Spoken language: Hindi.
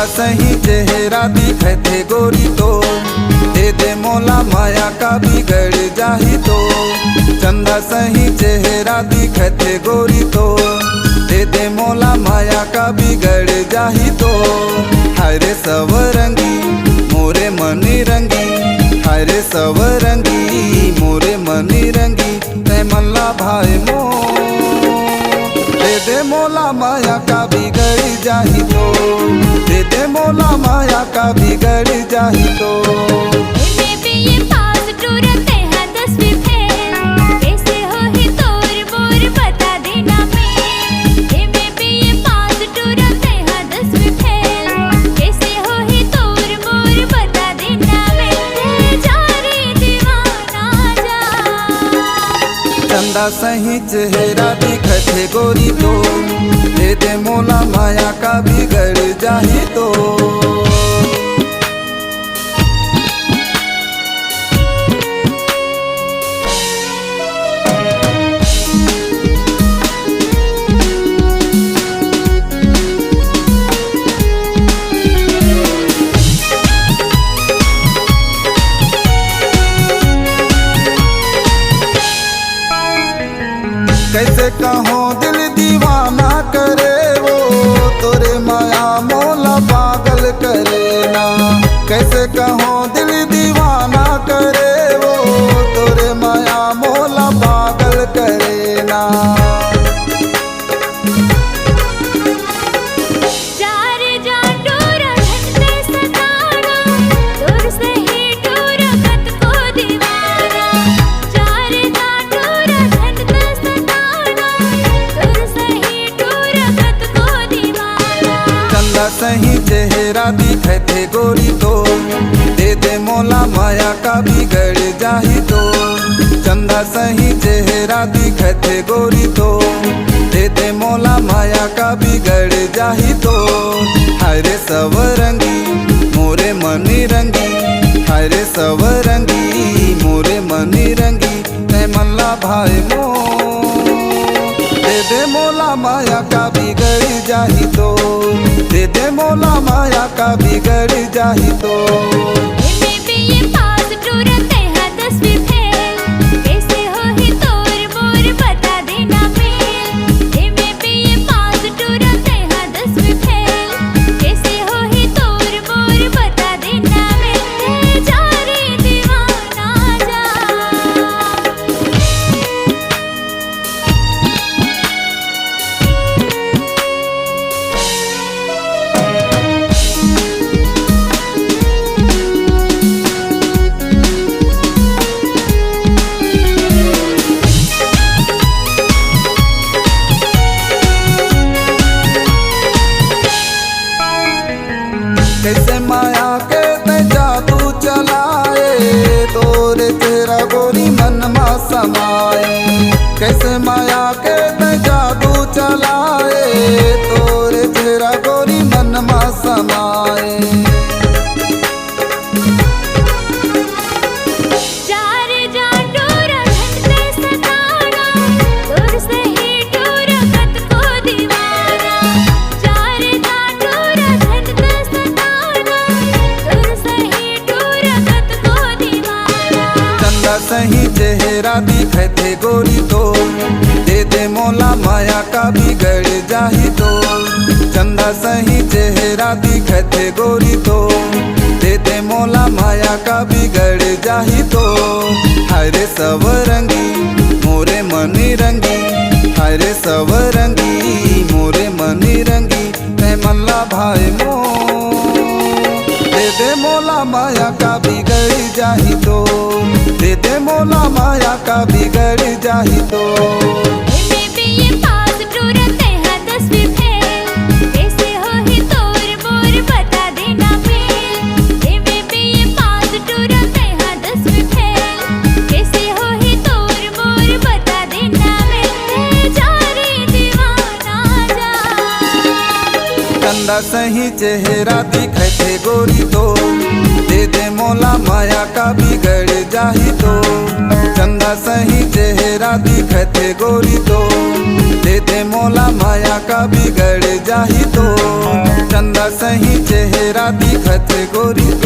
सही चेहरा दिखे थे गोरी तो दे दे मोला माया का बिगड़ जाही तो। चंदा सही चेहरा दिखे थे गोरी तो दे दे मोला माया का बिगड़ जाही तो। हरे सब रंगी मोरे मनी रंगी, हरे सब रंगी मोरे मनी रंगी, तै मल्ला भाई मो दे दे मोला माया का बिगड़ जाही तो, दे दे मोला माया का बिगड़ जाही तो। चंदा सही चेहरा दिखते गोरी तो दे दे मोला माया का बिगड़ जाही तो। कैसे कहो दिल दीवाना करे वो तोरे माया मोला पागल करे ना। कैसे कहो दिल दीवाना करे वो तोरे माया मोला पागल करे ना। सही चेहरा दिखते गोरी तो दे दे मोला माया का बिगड़ जाही तो। चंदा सही चेहरा दिखते गोरी तो दे दे मोला माया का बिगड़ जाही तो। हरे सब रंगी मोरे मनी रंगी, हरे सब रंगी मोरे मनी रंगी, तै मल्ला भाई मो दे दे मोला माया का बिगड़ जाही तो, दे दे मोला माया का बिगड़ जाही तो। कैसे माया के ते जादू चलाए तोरे तेरा गोरी मन मा समाए। कैसे माया के ते जादू चलाए तोरे तेरा गोरी मन मा समाए। सही चेहरा दिखते गोरी तो दे दे मोला माया का बिगड़ जाही तो। चंदा सही चेहरा दिखते गोरी तो दे दे मोला माया का बिगड़ जाही तो। हरे सब रंगी मोरे मनी रंगी, हरे सब रंगी मोरे मनी रंगी, तै मल्ला भाई मो दे दे मोला माया का बिगड़ जाही तो, दे दे मोला माया का बिगड़ जाही तो। चंदा सही चेहरा दिखते गोरी तो, दे दे मोला माया का बिगड़ जाही तो। चंदा सही चेहरा दिखते गोरी तो, दे दे मोला माया का बिगड़ जाही तो। चंदा सही चेहरा दिखते गोरी तो।